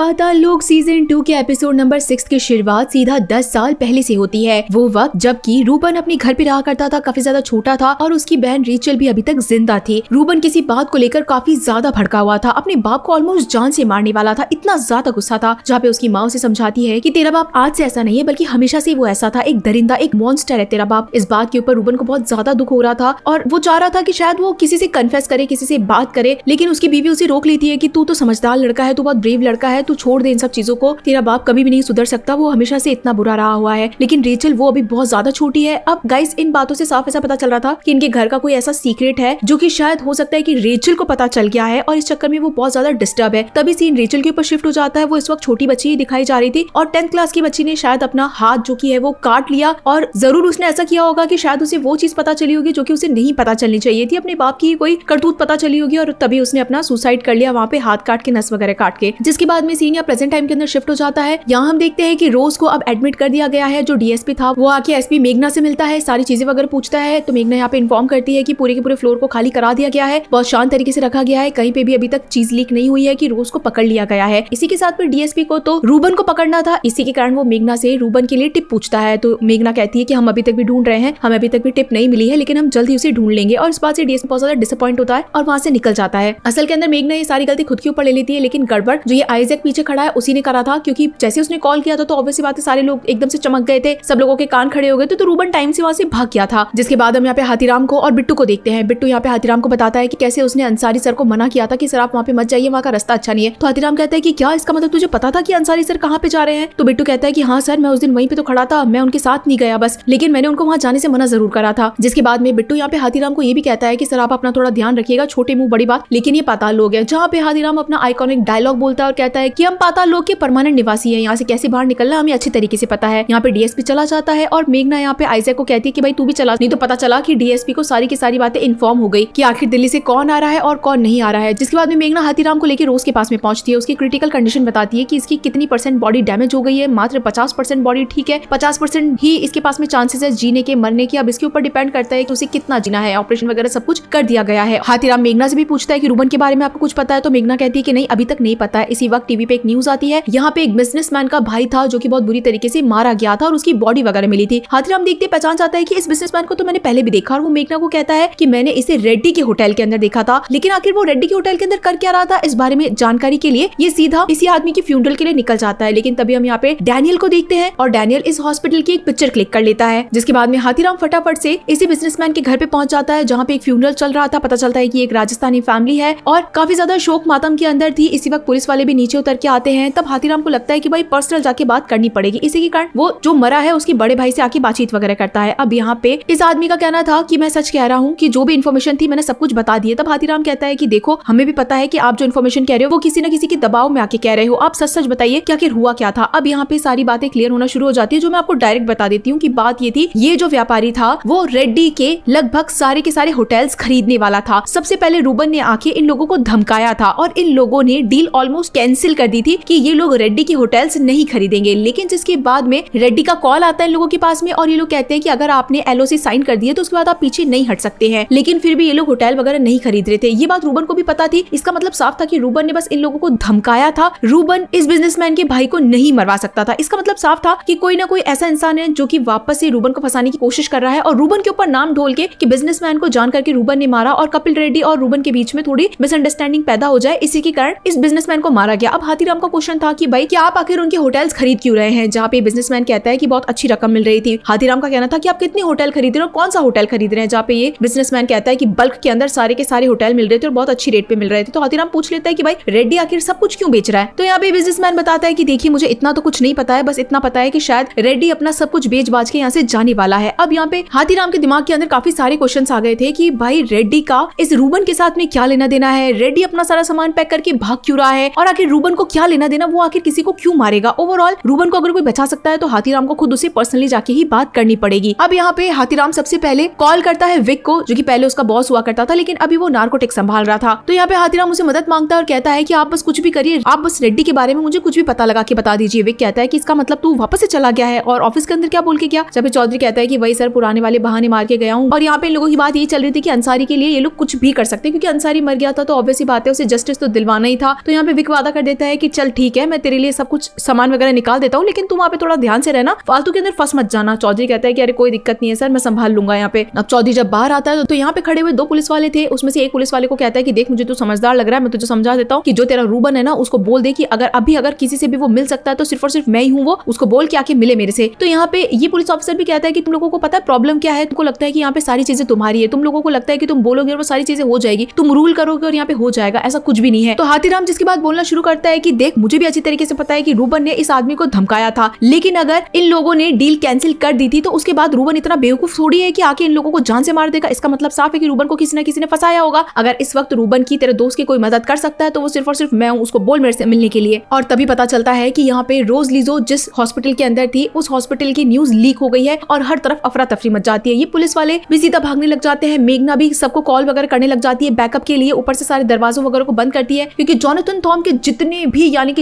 पाताल लोक सीजन 2 के episode number 6 की शुरुआत सीधा 10 साल पहले से होती है। वो वक्त जबकि रूबन अपने घर पे रहा करता था, काफी ज्यादा छोटा था और उसकी बहन रेचल भी अभी तक जिंदा थी। रूबन किसी बात को लेकर काफी ज्यादा भड़का हुआ था, अपने बाप को ऑलमोस्ट जान से मारने वाला था, इतना ज्यादा गुस्सा था। जहाँ पे उसकी माँ उसे समझाती है कि तेरा बाप आज से ऐसा नहीं है बल्कि हमेशा से वो ऐसा था, एक दरिंदा, एक मॉन्स्टर है तेरा बाप। इस बात के ऊपर रूबन को बहुत ज्यादा दुख हो रहा था और वो चाह रहा था कि शायद वो किसी से कन्फेस करे, किसी से बात करे, लेकिन उसकी बीवी उसे रोक लेती है कि तू तो समझदार लड़का है, तू बहुत ब्रेव लड़का है, तू छोड़ दे इन सब चीजों को, तेरा बाप कभी भी नहीं सुधर सकता, वो हमेशा से इतना बुरा रहा हुआ है। लेकिन रेचल वो अभी बहुत ज्यादा छोटी है। अब गाइस इन बातों से साफ ऐसा पता चल रहा था कि इनके घर का कोई ऐसा सीक्रेट है जो कि शायद हो सकता है कि रेचल को पता चल गया है और इस चक्कर में वो बहुत ज्यादा डिस्टर्ब है। तभी सीन रेचल के ऊपर शिफ्ट हो जाता है। वो इस वक्त छोटी बच्ची ही दिखाई जा रही थी और 10th क्लास की बच्ची ने शायद अपना हाथ जो कि है वो काट लिया और जरूर उसने ऐसा किया होगा कि शायद उसे वो चीज पता चली होगी जो कि उसे नहीं पता चलनी चाहिए थी, अपने बाप की कोई करतूत पता चली होगी और तभी उसने अपना सुसाइड कर लिया, वहाँ पे हाथ काट के, नस वगैरह काट के। जिसके बाद में सीन या प्रेजेंट टाइम के अंदर शिफ्ट हो जाता है। यहाँ हम देखते हैं कि रोज को अब एडमिट कर दिया गया है। जो डीएसपी था वो आके एसपी मेघना से मिलता है, सारी चीजें वगैरह पूछता है। तो मेघना यहाँ पे इन्फॉर्म करती है कि पूरे के पूरे फ्लोर को खाली करा दिया गया है, बहुत शांत तरीके से रखा गया है, कहीं पे भी अभी तक चीज लीक नहीं हुई है कि रोज को पकड़ लिया गया है। इसी के साथ फिर डीएसपी को तो रूबन को पकड़ना था, इसी के कारण वो मेघना से रूबन के लिए टिप पूछता है। तो मेघना कहती है कि हम अभी तक भी ढूंढ रहे हैं, हमें अभी तक भी टिप नहीं मिली है, लेकिन हम जल्द ही उसे ढूंढ लेंगे। और इस बात से डीएसपी बहुत ज्यादा डिसअपॉइंट होता है और वहाँ से निकल जाता है। असल के अंदर मेघना ये सारी गलती खुद के ऊपर ले लेती है, लेकिन गड़बड़ जो ये आइजैक पीछे खड़ा है उसी ने करा था, क्योंकि जैसे उसने कॉल किया था तो ऑब्वियसली बात है सारे लोग एकदम से चमक गए थे, सब लोगों के कान खड़े हो गए थे। तो रूबन टाइम से वहाँ से भाग गया था। जिसके बाद हम यहाँ पे हाथीराम को और बिट्टू को देखते हैं। बिट्टू यहाँ पे हाथीराम को बताता है कि कैसे उसने अंसारी सर को मना किया था कि सर आप वहाँ पे मत जाइए, वहाँ का रास्ता अच्छा नहीं है। तो हाथीराम कहता है कि क्या इसका मतलब तुझे पता था कि अंसारी सर कहाँ पे जा रहे हैं? तो बिट्टू कहता है कि हाँ सर, मैं उस दिन वहीं पे तो खड़ा था, मैं उनके साथ नहीं गया बस, लेकिन मैंने उनको वहाँ जाने से मना जरूर करा था। जिसके बाद में बिट्टू यहाँ पे हाथीराम को ये भी कहता है कि सर आप अपना थोड़ा ध्यान रखिएगा, छोटे मुंह बड़ी बात, लेकिन ये पाताल लोग हैं। जहाँ पे हाथीराम अपना आइकॉनिक डायलॉग बोलता है और कहता है कि हम पाताल लोग के परमानेंट निवासी हैं, यहाँ से कैसे बाहर निकलना हमें अच्छी तरीके से पता है। यहाँ पे डीएसपी चला जाता है और मेघना यहाँ पे आइजैक को कहती है कि भाई तू भी चला, नहीं तो पता चला कि डीएसपी को सारी की सारी बातें इन्फॉर्म हो गई कि आखिर दिल्ली से कौन आ रहा है और कौन नहीं आ रहा है। जिसके बाद में मेघना हाथीराम को लेकर रोज के पास में पहुंचती है, उसकी क्रिटिकल कंडीशन बताती है कि इसकी कितनी % बॉडी डैमेज हो गई है, मात्र 50% बॉडी ठीक है, 50% ही इसके पास में चांसेस है जीने के, मरने के। अब इसके ऊपर डिपेंड करता है कि उसे कितना जीना है, ऑपरेशन वगैरह सब कुछ कर दिया गया है। हाथीराम मेघना से भी पूछता है कि रूबन के बारे में आपको कुछ पता है? तो मेघना कहती है कि नहीं, अभी तक नहीं पता है। इसी वक्त टीवी पे एक न्यूज आती है, यहाँ पे एक बिजनेसमैन का भाई था जो कि बहुत बुरी तरीके से मारा गया था और उसकी बॉडी वगैरह मिली थी। हाथीराम देखते पहचान जाता है कि इस बिजनेसमैन को तो मैंने पहले भी देखा और वो मेघना को कहता है कि मैंने इसे रेड्डी के होटल के अंदर देखा था, लेकिन आखिर वो रेड्डी के होटल के अंदर कर क्या रहा था, इस बारे में जानकारी के लिए ये सीधा इसी आदमी की फ्यूनरल के लिए निकल जाता है। लेकिन तभी हम यहाँ पे डैनियल को देखते हैं और डैनियल इस हॉस्पिटल की एक पिक्चर क्लिक कर लेता है। जिसके बाद में हाथीराम फटाफट से इसी बिजनेसमैन के घर पे पहुंच जाता है जहाँ पे एक फ्यूनरल चल रहा था। पता चलता है कि एक राजस्थानी फैमिली है और काफी ज्यादा शोक मातम के अंदर थी। इसी वक्त पुलिस वाले भी नीचे उतर के आते हैं। तब हाथीराम को लगता है कि भाई पर्सनल जाके बात करनी पड़ेगी। इसी के कारण वो जो मरा है उसके बड़े भाई से आके बातचीत वगैरह करता है। अब यहाँ पे इस आदमी का कहना था कि मैं सच कह रहा हूँ कि जो भी इन्फॉर्मेशन थी मैंने सब कुछ बता दी है। तब हाथीराम कहता है कि देखो, हमें भी पता है कि आप जो इन्फॉर्मेशन कह रहे हो वो किसी न किसी के दबाव में आके कह रहे हो, आप सच सच बताइए कि आखिर हुआ क्या था। अब यहाँ पे सारी बातें क्लियर होना शुरू हो जाती है, जो मैं आपको डायरेक्ट बता देती हूँ कि बात ये थी, ये जो व्यापारी था वो रेड्डी के लगभग सारे के सारे होटल्स खरीदने वाला था। सबसे पहले रूबन ने आके इन लोगों को धमकाया था और इन लोगों ने डील ऑलमोस्ट कैंसिल कर दी थी कि ये लोग रेड्डी के होटल्स नहीं खरीदेंगे। लेकिन जिसके बाद में रेड्डी का कॉल आता है इन लोगों के पास में और ये लोग कहते हैं कि अगर आपने एलओसी साइन कर दिया तो उसके बाद आप पीछे नहीं हट सकते हैं। लेकिन फिर भी ये लोग होटल वगैरह नहीं खरीद रहे थे। ये बात रूबन को भी पता थी। इसका मतलब साफ था कि रूबन ने बस इन लोगों को धमकाया था। रूबन इस बिजनेसमैन के भाई को नहीं मरवा सकता था। इसका मतलब साफ था कि कोई ना कोई ऐसा इंसान है जो कि वापस से रूबन को फंसाने की कोशिश कर रहा है और रूबन के ऊपर नाम ढोल के कि बिजनेसमैन को जान करके रूबन ने मारा और कपिल रेड्डी और रूबन के बीच में थोड़ी मिसअंडरस्टैंडिंग पैदा हो जाए, इसी के कारण इस बिजनेसमैन को मारा गया। अब हाथीराम का क्वेश्चन था कि भाई क्या आप आखिर उनके होटल्स खरीद क्यों रहे हैं? जहाँ पे बिजनेसमैन कहता है कि बहुत अच्छी रकम मिल रही थी। हाथीराम का कहना था कि आप कितने होटल खरीद रहे हो, कौन सा होटल खरीद रहे हैं? जहाँ पे ये बिजनेसमैन कहता है कि बल्क के अंदर सारे के सारे होटल मिल रहे थे और बहुत अच्छी रेट पे मिल रहे थे। तो हाथीराम पूछ लेता है कि भाई रेड्डी आखिर सब कुछ क्यों बेच रहा है? तो यहाँ पे बिजनेसमैन बताता है कि देखिए, मुझे इतना तो कुछ नहीं पता है, बस इतना पता है कि शायद रेड्डी अपना सब कुछ बेच बाज के यहाँ से जाने वाला है। अब यहाँ पे हाथीराम के दिमाग के अंदर काफी सारे क्वेश्चन आ गए थे कि भाई रेड्डी का इस रूबन के साथ में क्या लेना देना है, रेड्डी अपना सारा सामान पैक करके भाग क्यों रहा है और आखिर रूबन को क्या लेना देना, वो आखिर किसी को क्यों मारेगा? ओवरऑल रूबन को अगर कोई बचा सकता है तो हाथीराम को खुद उसे पर्सनली जाके ही बात करनी पड़ेगी। अब यहाँ पे हाथीराम सबसे पहले कॉल करता है विक को, जो कि पहले उसका बॉस हुआ करता था लेकिन अभी वो नार्कोटिक संभाल रहा था। तो यहाँ पे हाथीराम उसे मदद मांगता है और कहता है कि आप बस कुछ भी करिए, आप बस रेड्डी के बारे में मुझे कुछ भी पता लगा के बता दीजिए। विक कहता है कि इसका मतलब तू वापस से चला गया है और ऑफिस के अंदर क्या बोल के गया? जब चौधरी कहता है कि वही सर, पुराने वाले बहाने मार के गया हूँ। और यहाँ पे इन लोगों की बात ये चल रही थी कि अंसारी के लिए ये लोग कुछ भी कर सकते हैं, क्योंकि अंसारी मर गया था तो ऑब्वियसली बात है उसे जस्टिस तो दिलवाना ही था। तो यहाँ पे विक वादा कर देता है है कि चल ठीक है, मैं तेरे लिए सब कुछ सामान वगैरह निकाल देता हूँ, लेकिन तुम वहाँ पे थोड़ा ध्यान से रहना, फालतू के अंदर फंस मत जाना। चौधरी कहता है कि अरे कोई दिक्कत नहीं है सर, मैं संभाल लूंगा यहाँ पे। अब चौधरी जब बाहर आता है तो यहाँ पे खड़े हुए 2 पुलिस वाले थे, उसमें से एक पुलिस वाले को कहता है कि देख मुझे तो समझदार लग रहा है, मैं तुझे समझा देता हूँ कि जो तेरा रूबन है ना उसको बोल दे कि अगर किसी से भी वो मिल सकता है तो सिर्फ और सिर्फ मैं ही हूँ, वो उसको बोल के आके मिले मेरे से। तो यहाँ पे ये पुलिस ऑफिसर भी कहता है कि तुम लोगों को पता है प्रॉब्लम क्या है, तुमको लगता है कि यहाँ पे सारी चीजें तुम्हारी है, तुम लोगों को लगता है कि तुम बोलोगे और वो सारी चीजें हो जाएगी, तुम रूल करोगे और यहाँ पे हो जाएगा, ऐसा कुछ भी नहीं है। तो हाथीराम जिसके बाद बोलना शुरू करता है कि देख मुझे भी अच्छी तरीके से पता है कि रूबन ने इस आदमी को धमकाया था, लेकिन अगर इन लोगों ने डील कैंसिल कर दी थी तो उसके बाद रूबन इतना बेवकूफ थोड़ी है कि आके इन लोगों को जान से मार देगा। इसका मतलब साफ है कि रूबन को किसी न किसी ने फंसाया होगा। अगर इस वक्त रूबन की तेरे दोस्त की कोई मदद कर सकता है तो वो सिर्फ और सिर्फ मैं हूँ, उसको बोल मेरे से मिलने के लिए। और तभी पता चलता है कि यहाँ पे रोज लिजो जिस हॉस्पिटल के अंदर थी उस हॉस्पिटल की न्यूज लीक हो गई है और हर तरफ अफरा तफरी मच जाती है। ये पुलिस वाले भी सीधा भागने लग जाते हैं, मेघना भी सबको कॉल वगैरह करने लग जाती है बैकअप के लिए, ऊपर से सारे दरवाजों वगैरह को बंद करती है क्योंकि जोनाथन थॉम के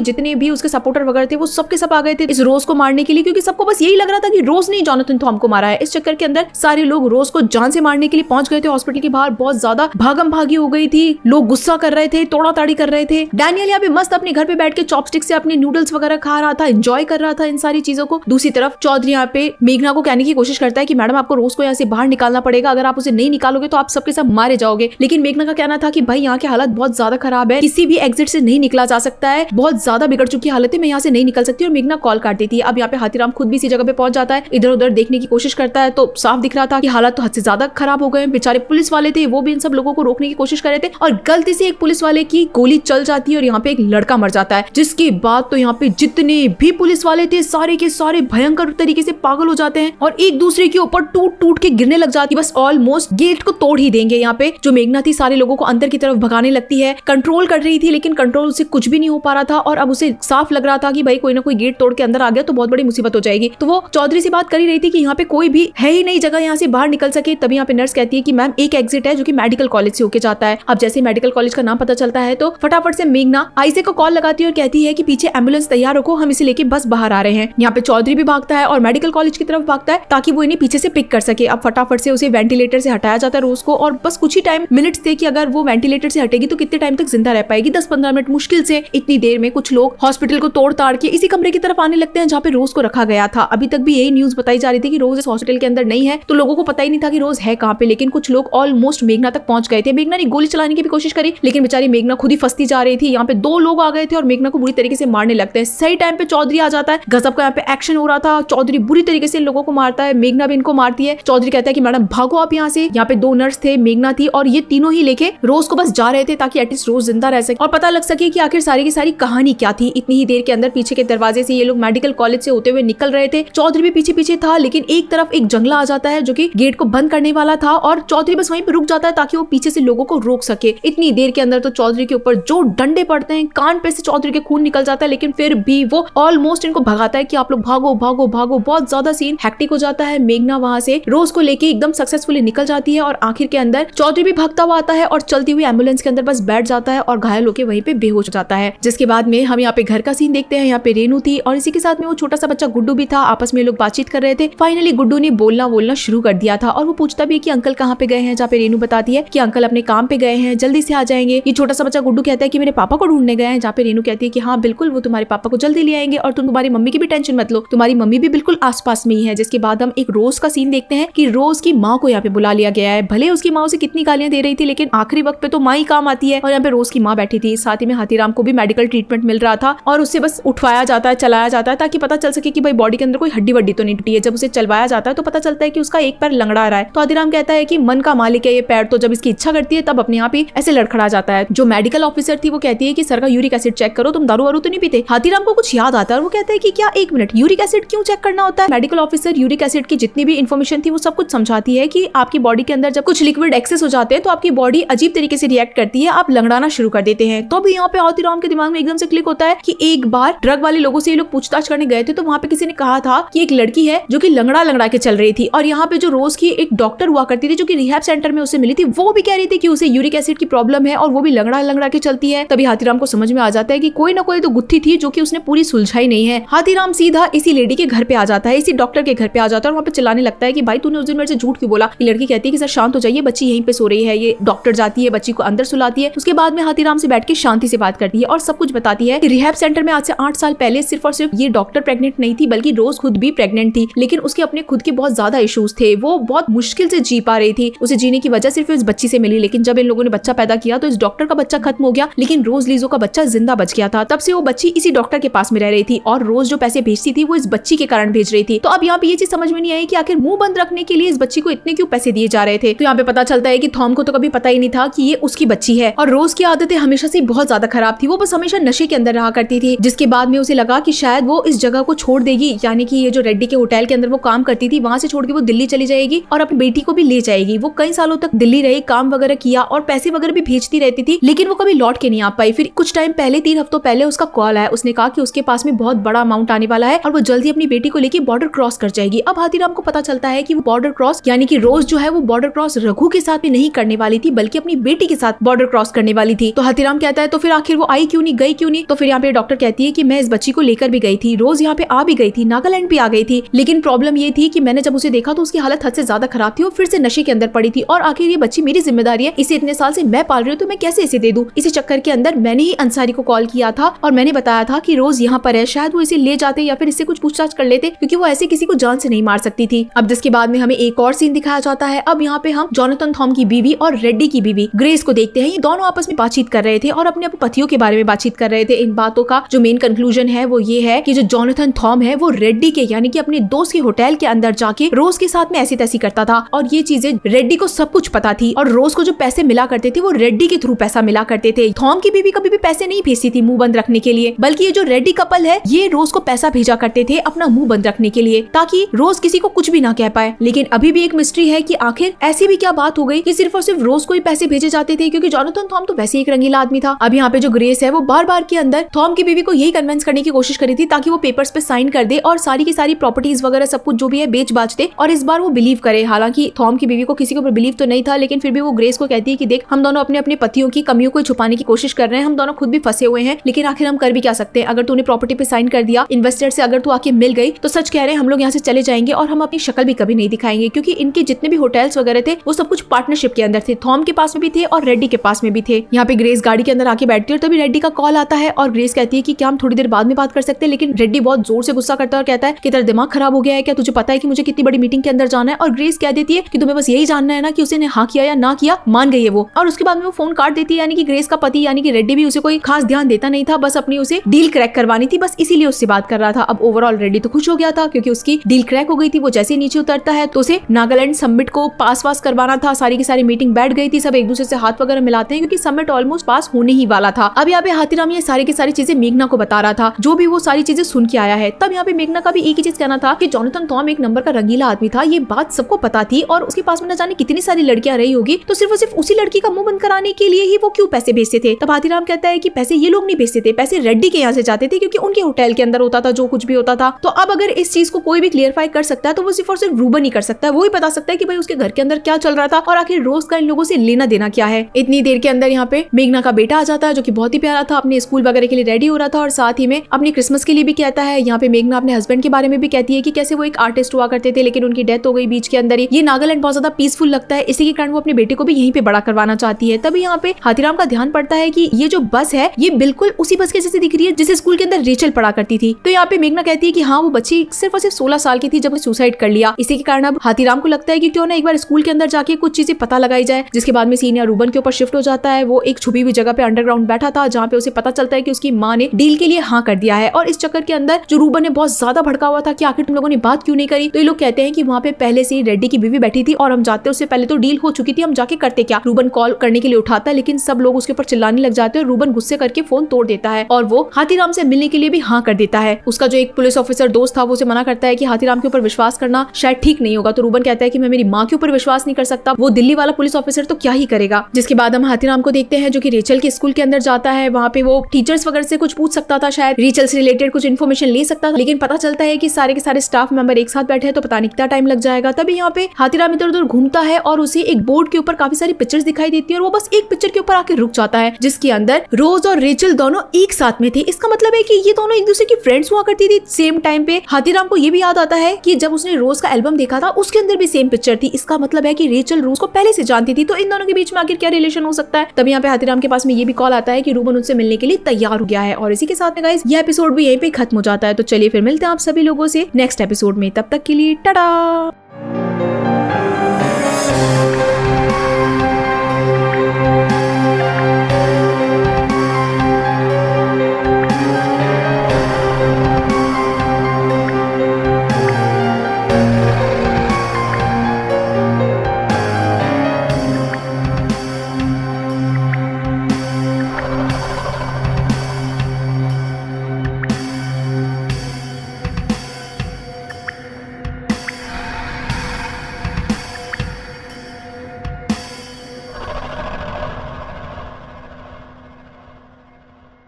जितने भी उसके सपोर्टर वगैरह थे वो सबके सब आ गए थे इस रोज को मारने के लिए, क्योंकि सबको बस यही लग रहा था कि रोज ने जोनाथन थॉम को मारा है। इस चक्कर के अंदर सारे लोग रोज को जान से मारने के लिए पहुंच गए थे। हॉस्पिटल के बाहर बहुत ज्यादा भागम भागी हो गई थी, लोग गुस्सा कर रहे थे, तोड़ा ताड़ी कर रहे थे। डैनियल यहाँ पे मस्त अपने घर पे बैठ के चॉपस्टिक से अपने नूडल्स वगैरह खा रहा था, एंजॉय कर रहा था इन सारी चीजों को। दूसरी तरफ चौधरी यहाँ पे मेघना को कहने की कोशिश करता है कि मैडम आपको रोज को यहाँ से बाहर निकालना पड़ेगा, अगर आप उसे नहीं निकालोगे तो आप सबके सब मारे जाओगे। लेकिन मेघना का कहना था कि भाई यहाँ की हालत बहुत ज्यादा खराब है, किसी भी एग्जिट से नहीं निकला जा सकता है, बहुत ज्यादा बिगड़ चुकी हालत है, मैं यहाँ से नहीं निकल सकती। और मेघना कॉल काट देती है। अब यहाँ पे हाथीराम खुद भी इसी जगह पे पहुंच जाता है, इधर उधर देखने की कोशिश करता है तो साफ दिख रहा था कि हालत तो हद से ज्यादा खराब हो गए। बेचारे पुलिस वाले थे वो भी इन सब लोगों को रोकने की कोशिश कर रहे थे और गलती से एक पुलिस वाले की गोली चल जाती है और यहाँ पे एक लड़का मर जाता है, जिसके बाद तो यहाँ पे जितने भी पुलिस वाले थे सारे के सारे भयंकर तरीके से पागल हो जाते हैं और एक दूसरे के ऊपर टूट टूट के गिरने लग जाती है, बस ऑलमोस्ट गेट को तोड़ ही देंगे। यहाँ पे जो मेघना थी सारे लोगों को अंदर की तरफ भगाने लगती है, कंट्रोल कर रही थी लेकिन कंट्रोल से कुछ भी नहीं हो पा रहा था और अब उसे साफ लग रहा था कि भाई कोई ना कोई गेट तोड़ के अंदर आ गया तो बहुत बड़ी मुसीबत हो जाएगी। तो वो चौधरी से बात कर ही रही थी कि यहाँ पे कोई भी है ही नहीं जगह यहाँ से बाहर निकल सके। तभी यहाँ पे नर्स कहती है कि मैम एक एग्जिट है जो कि मेडिकल कॉलेज से होके जाता है। अब जैसे मेडिकल कॉलेज का नाम पता चलता है तो फटाफट से मेघना आईसे को कॉल लगाती है और कहती है कि पीछे एम्बुलेंस तैयार रखो, हम इसे लेके बस बाहर आ रहे हैं। यहाँ पे चौधरी भी भागता है और मेडिकल कॉलेज की तरफ भागता है ताकि वो इन्हें पीछे से पिक कर सके। अब फटाफट से उसे वेंटिलेटर से हटाया जाता है रोज को और बस कुछ ही टाइम मिनट्स थे कि अगर वो वेंटिलेटर से हटेगी तो कितने टाइम तक जिंदा रह पाएगी, 10-15 मिनट मुश्किल से। इतनी देर में कुछ लोग हॉस्पिटल को तोड़ ताड़ के इसी कमरे की तरफ आने लगते हैं जहाँ पे रोज को रखा गया था। अभी तक भी यही न्यूज बताई जा रही थी कि रोज इस हॉस्पिटल के अंदर नहीं है, तो लोगों को पता ही नहीं था कि रोज है कहाँ पे। लेकिन कुछ लोग ऑलमोस्ट मेघना तक पहुंच गए थे। मेघना ने गोली चलाने की भी कोशिश करी लेकिन बेचारी मेघना खुद ही फंसती जा रही थी। यहाँ पे 2 लोग आ गए थे और मेघना को बुरी तरीके से मारने लगते हैं। सही टाइम पे चौधरी आ जाता है, गजब का यहाँ पे एक्शन हो रहा था। चौधरी बुरी तरीके से लोगों को मारता है, मेघना भी इनको मारती है। चौधरी कहता है कि मैडम भागो आप यहाँ से। यहाँ पे 2 नर्स थे, मेघना थी और ये तीनों ही लेके रोज को बस जा रहे थे ताकि एटलीस्ट रोज जिंदा रह सके और पता लग सके कि आखिर सारी की सारी कहानी क्या थी। इतनी ही देर के अंदर पीछे के दरवाजे से ये लोग मेडिकल कॉलेज से होते हुए निकल रहे थे। चौधरी भी पीछे पीछे था लेकिन एक तरफ एक जंगला आ जाता है जो कि गेट को बंद करने वाला था और चौधरी बस वहीं पे रुक जाता है ताकि वो पीछे से लोगों को रोक सके। इतनी देर के अंदर तो चौधरी के ऊपर जो डंडे पड़ते हैं, कान पे से चौधरी के खून निकल जाता है, लेकिन फिर भी वो ऑलमोस्ट इनको भगाता है कि आप लोग भागो भागो भागो। बहुत ज्यादा सीन हेक्टिक हो जाता है। मेघना वहां से रोज को लेके एकदम सक्सेसफुली निकल जाती है और आखिर के अंदर चौधरी भी भागता हुआ आता है और चलती हुई एम्बुलेंस के अंदर बस बैठ जाता है और घायल होकर वहीं पे बेहोश हो जाता है। जिसके बाद में हम यहाँ पे घर का सीन देखते हैं। यहाँ पे रेनू थी और इसी के साथ में वो छोटा सा बच्चा गुड्डू भी था। आपस में लोग बातचीत कर रहे थे। फाइनली गुड्डू ने बोलना शुरू कर दिया था और वो पूछता भी है कि अंकल कहाँ पे गए हैं, जहाँ पे रेनू बताती है कि अंकल अपने काम पे गए हैं, जल्दी से आ जाएंगे। ये छोटा सा बच्चा गुड्डू कहता है कि मेरे पापा को ढूंढने गए हैं, जहाँ पे रेनू कहती है कि हाँ बिल्कुल वो तुम्हारे पापा को जल्दी ले आएंगे और तुम्हारी मम्मी की भी टेंशन मत लो, तुम्हारी मम्मी भी बिल्कुल आसपास में ही है। जिसके बाद हम एक रोज का सीन देखते हैं कि रोज की माँ को यहाँ पे बुला लिया गया है। भले उसकी माँ उसे कितनी गालियां दे रही थी लेकिन आखिरी वक्त पे तो माँ ही काम आती है और यहाँ पे रोज की माँ बैठी थी। साथ ही में हाथीराम को भी मेडिकल ट्रीटमेंट मिल रहा था और उससे बस उठवाया जाता है, चलाया जाता है ताकि पता चल सके कि भाई बॉडी के अंदर कोई हड्डी वड्डी तो नहीं टूटी है। जब उसे चलवाया जाता है तो पता चलता है कि उसका एक पैर लंगड़ा रहा है। तो हाथीराम कहता है कि मन का मालिक है ये पैर, तो जब इसकी इच्छा करती है तब अपने आप ही ऐसे लड़खड़ा जाता है। जो मेडिकल ऑफिसर थी वो कहती है कि सर का यूरिक एसिड चेक करो, तुम दारू वारू तो नहीं पीते। हाथीराम को कुछ याद आता है और वो कहता है कि क्या 1 मिनट यूरिक एसिड क्यों चेक करना होता है। मेडिकल ऑफिसर यूरिक एसिड की जितनी भी इन्फॉर्मेशन थी वो सब कुछ समझाती है कि आपकी बॉडी के अंदर जब कुछ लिक्विड एक्सेस हो जाते हैं तो आपकी बॉडी अजीब तरीके से रिएक्ट करती है, आप लंगड़ाना शुरू कर देते हैं। तो अभी यहाँ पे हाथीराम के दिमाग में एकदम से क्लिक होता है कि एक बार ड्रग वाले लोगों से ये लोग पूछताछ करने गए थे तो वहाँ पे किसी ने कहा था कि एक लड़की है जो कि लंगड़ा के चल रही थी और यहाँ पे जो रोज की एक डॉक्टर हुआ करती थी जो कि रिहैब सेंटर में उसे मिली थी वो भी कह रही थी कि उसे यूरिक एसिड की प्रॉब्लम है और वो भी लंगड़ा के चलती है। तभी हाथीराम को समझ में आ जाता है कि कोई ना कोई तो गुत्थी थी जो कि उसने पूरी सुलझाई नहीं है। हाथीराम सीधा इसी लेडी के घर पे आ जाता है, इसी डॉक्टर के घर पे आ जाता है और वहाँ पे चिल्लाने लगता है कि भाई तूने उस दिन मेरे से झूठ क्यों बोला। ये लड़की कहती है कि सर शांत हो जाइए, बच्ची यहीं पे सो रही है। ये डॉक्टर जाती है, बच्ची को अंदर सुलाती है। उसके बाद में हाथीराम से बैठ के शांति से बात करती है और सब कुछ बताती है कि रिहैब सेंटर में आज से 8 साल पहले सिर्फ और सिर्फ ये डॉक्टर प्रेग्नेंट नहीं थी, बल्कि रोज खुद भी प्रेग्नेंट थी, लेकिन उसके अपने खुद के बहुत ज्यादा इश्यूज थे। वो बहुत मुश्किल से जी पा रही थी। उसे जीने की वजह सिर्फ इस बच्ची से मिली, लेकिन जब इन लोगों ने बच्चा पैदा किया तो इस डॉक्टर का बच्चा खत्म हो गया, लेकिन रोज लीजो का बच्चा जिंदा बच गया था। तब से वो बच्ची इसी डॉक्टर के पास में रह रही थी और रोज जो पैसे भेजती थी वो इस बच्ची के कारण भेज रही थी। तो अब यहाँ पे ये चीज समझ में नहीं आई कि आखिर मुंह बंद रखने के लिए इस बच्ची को इतने क्यों पैसे दिए जा रहे थे। तो यहाँ पे पता चलता है कि थॉम को तो कभी पता ही नहीं था कि ये उसकी बच्ची है। और रोज की आदतें हमेशा से बहुत ज्यादा खराब थी। वो बस हमेशा नशे के अंदर रहा करती थी, जिसके बाद में उसे लगा कि शायद वो इस जगह को छोड़ देगी, यानी कि ये जो रेड्डी के होटल के अंदर वो काम करती थी वहां से छोड़ के वो दिल्ली चली जाएगी और अपनी बेटी को भी ले जाएगी। वो कई सालों तक दिल्ली रही, काम वगैरह किया और पैसे वगैरह भी भेजती रहती थी, लेकिन वो कभी लौट के नहीं आ पाई। फिर कुछ टाइम पहले 3 हफ्तों पहले उसका कॉल आया। उसने कहा कि उसके पास में बहुत बड़ा अमाउंट आने वाला है और वो जल्दी अपनी बेटी को लेके बॉर्डर क्रॉस कर जाएगी। अब हाथीराम को पता चलता है कि वो बॉर्डर क्रॉस यानी कि रोज जो है वो बॉर्डर क्रॉस रघु के साथ में नहीं करने वाली थी, बल्कि अपनी बेटी के साथ बॉर्डर क्रॉस करने वाली थी। तो हाथीराम कहता है तो फिर आखिर वो आई क्यों नहीं, गई क्यों नहीं। तो फिर यहाँ पे डॉक्टर कहती है कि मैं इस बच्ची को लेकर भी गई थी, रोज यहाँ पे आ भी गई थी, नागालैंड भी आ गई थी, लेकिन प्रॉब्लम ये थी कि मैंने जब उसे देखा तो उसकी हालत हद से ज्यादा खराब थी और फिर से नशे के अंदर पड़ी थी। और आखिर ये बच्ची मेरी जिम्मेदारी है, इसे इतने साल से मैं पाल रही हूँ, तो मैं कैसे इसे दे दूं। इसी चक्कर के अंदर मैंने ही अंसारी को कॉल किया था और मैंने बताया था कि रोज यहाँ पर है, शायद वो इसे ले जाते या फिर इससे कुछ पूछताछ कर लेते, क्योंकि वो ऐसे किसी को जान से नहीं मार सकती थी। अब जिसके बाद में हमें एक और सीन दिखाया जाता है। अब यहाँ पे हम जोनाथन थॉम की बीवी और रेड्डी की बीवी ग्रेस को देखते हैं। ये दोनों आपस में बातचीत कर रहे थे और अपने पतियों के बारे में बातचीत कर रहे थे। इन बातों का जो मेन कंक्लूजन है वो ये है कि जो जोनाथन थॉम है वो रेड्डी के यानी कि अपने दोस्त के होटल के अंदर जाके रोज के साथ में ऐसी तैसी करता था और ये चीजें रेड्डी को सब कुछ पता थी। और रोज को जो पैसे मिला करते थे वो रेड्डी के थ्रू पैसा मिला करते थे। थॉम की बीवी कभी भी पैसे नहीं भेजती थी मुंह बंद रखने के लिए, बल्कि ये जो रेड्डी कपल है ये रोज को पैसा भेजा करते थे अपना मुंह बंद रखने के लिए, ताकि रोज किसी को कुछ भी ना कह पाए। लेकिन अभी भी एक मिस्ट्री है कि आखिर ऐसी भी क्या बात हो गई कि सिर्फ और सिर्फ रोज को ही पैसे भेजे जाते थे, क्योंकि जोनाथन थॉम तो वैसे ही एक रंगीला आदमी था। अब यहाँ पे जो ग्रेस है वो बार बार के अंदर थॉम की बीवी को यही कन्विंस करने की कोशिश करी थी ताकि वो पेपर्स पे साइन कर दे और सारी की सारी प्रॉपर्टीज वगैरह सब कुछ जो भी है बेच बाच दे और इस बार वो बिलीव करे। हालांकि थॉम की बीवी को किसी के ऊपर बिलीव तो नहीं था, लेकिन फिर भी वो ग्रेस को कहती है कि देख हम दोनों अपने अपने पतियों की कमियों को छुपाने की कोशिश कर रहे हैं, हम दोनों खुद भी फंसे हुए हैं, लेकिन आखिर हम कर भी क्या सकते हैं। अगर तूने प्रॉपर्टी पे साइन कर दिया, इन्वेस्टर से अगर तू आके मिल गई तो सच कह रहे हैं हम लोग यहाँ से चले जाएंगे और हम अपनी शक्ल भी कभी नहीं दिखाएंगे, क्योंकि इनके जितने भी होटल्स वगैरह थे वो सब कुछ पार्टनरशिप के अंदर थे। थॉम के पास में भी थे और रेड्डी के पास में भी थे। यहाँ पे ग्रेस गाड़ी के अंदर आके बैठती है और तभी रेड्डी का कॉल आता है और ग्रेस कहती है कि क्या हम थोड़ी देर बाद में बात कर सकते हैं, लेकिन रेड्डी बहुत जोर से गुस्सा करता है और कहता है कि तेरा दिमाग खराब हो गया है क्या, तुझे पता है कि मुझे कितनी बड़ी मीटिंग के अंदर जाना है। और ग्रेस कह देती है कि तुम्हें बस यही जानना है ना कि उसने हाँ किया या ना किया। मान गई है वो, और उसके बाद में वो फोन काट देती है। यानी कि ग्रेस का पति यानी कि रेड्डी भी उसे कोई खास ध्यान देता नहीं था, बस अपनी उसे डील क्रैक करवानी थी, बस इसीलिए उससे बात कर रहा था। अब ओवरऑल रेड्डी तो खुश हो गया था क्योंकि उसकी डील क्रैक हो गई थी। वो जैसे नीचे उतरता है तो उसे नागालैंड समिट को पास करवाना था। सारी की सारी मीटिंग बैठ गई थी, सब एक दूसरे से हाथ वगैरह मिलाते हैं क्योंकि समिट ऑलमोस्ट पास होने ही वाला था। अब यहाँ पे हाथीराम ये सारी की सारी चीजें मेघना को बता रहा था, जो भी वो सारी चीजें सुन के आया है। तब यहाँ पे मेघना का भी एक ही चीज कहना था कि जोनाथन थॉम एक नंबर का रंगीला आदमी था, ये बात सबको पता थी और उसके पास में न जाने कितनी सारी लड़कियां रही होगी, तो सिर्फ और सिर्फ उसी लड़की का मुंह बंद कराने के लिए ही वो क्यों पैसे भेजते थे। तब हाथीराम कहता है कि पैसे ये लोग नहीं भेजते थे, पैसे रेड्डी के यहाँ से जाते थे क्योंकि उनके होटल के अंदर होता था जो कुछ भी होता था। तो अब अगर इस चीज को कोई भी क्लियरफाई कर सकता है तो वो सिर्फ और सिर्फ रूबन ही कर सकता है। वो ही बता सकता है कि भाई उसके घर के अंदर क्या चल रहा था और आखिर रोज का इन लोगों से लेना देना क्या है। इतनी देर के अंदर यहाँ पे मेघना का बेटा आ जाता है जो कि बहुत ही प्यारा था, अपने स्कूल वगैरह के लिए रेडी हो रहा था और साथ ही में अपनी क्रिसमस के लिए भी कहता है। यहाँ पे मेघना अपने हस्बैंड के बारे में भी कहती है कि कैसे वो एक आर्टिस्ट हुआ करते थे लेकिन उनकी डेथ हो गई बीच के अंदर ही। ये नागालैंड बहुत ज्यादा पीसफुल लगता है, इसी के कारण वो अपने बेटे को भी यहीं पे बड़ा करवाना चाहती है। तभी यहाँ पे हाथीराम का ध्यान पड़ता है कि ये जो बस है ये बिल्कुल उसी बस के जैसे दिख रही है जिसे स्कूल के अंदर रेचल पढ़ा करती थी। तो यहाँ पे मेघना कहती है कि हाँ वो बच्ची सिर्फ और सिर्फ 16 साल की थी जब उसने सुसाइड कर लिया। इसी के कारण अब हाथीराम को लगता है कि क्यों ना एक बार स्कूल के अंदर जाके कुछ चीजें पता लगाई जाए। जिसके बाद में सीनियर रूबन के ऊपर शिफ्ट हो जाता है। वो एक छुपी हुई जगह पे अंडरग्राउंड बैठा था जहाँ पे उसे पता चलता है कि उसकी माँ ने डील के लिए हाँ कर दिया है। और इस चक्कर के अंदर जो रूबन ने बहुत ज्यादा भड़का हुआ था कि आखिर तुम लोगों ने बात क्यों नहीं करी, तो ये लोग कहते हैं कि वहाँ पे पहले से रेड्डी की बीवी बैठी थी और हम जाते उससे पहले तो डील हो चुकी थी, हम जाके करते क्या। रूबन कॉल करने के लिए उठाता है लेकिन सब लोग उसके ऊपर चिल्लाने लग जाते हैं। रूबन गुस्से करके फोन तोड़ देता है और वो हाथीराम से मिलने के लिए भी हाँ कर देता है। उसका जो एक पुलिस ऑफिसर दोस्त था वो उसे मना करता है कि हाथीराम के ऊपर विश्वास करना शायद ठीक नहीं होगा। तो रूबन कहता है कि मैं मेरी माँ के ऊपर विश्वास नहीं कर सकता, वो दिल्ली वाला पुलिस ऑफिसर तो क्या ही करेगा। जिसके बाद हम हाथीराम को देखते हैं जो कि रेचल के स्कूल के अंदर जाता है। वहाँ पे वो टीचर्स वगैरह से कुछ पूछ सकता था, शायद रेचल से रिलेटेड कुछ इन्फॉर्मेशन ले सकता था, लेकिन पता चलता है कि सारे के सारे स्टाफ मेंबर एक साथ बैठे हैं तो पता नहीं कितना टाइम लग जाएगा। तभी यहाँ पे हाथीराम इधर उधर घूमता है और उसे एक बोर्ड के ऊपर काफी सारी पिक्चर्स दिखाई देती है और वो बस एक पिक्चर के ऊपर आके रुक जाता है जिसके अंदर रोज और रेचल दोनों एक साथ में थे। इसका मतलब है कि ये दोनों एक दूसरे की फ्रेंड्स हुआ करती थी सेम टाइम पे। हाथीराम को ये भी याद आता है कि जब उसने रोज का एल्बम देखा था उसके अंदर भी सेम पिक्चर थी। इसका मतलब है कि रेचल रोज को पहले से जानती थी, तो इन दोनों के बीच में आखिर क्या रिलेशन हो सकता है। तभी यहाँ पे हाथीराम के पास में ये भी कॉल आता है कि रूबन उनसे मिलने के लिए तैयार हो गया है। और इसी के साथ में गाइस ये एपिसोड भी यहीं पे खत्म हो जाता है। तो चलिए फिर मिलते हैं आप सभी लोगों से नेक्स्ट एपिसोड में, तब तक के लिए टाटा।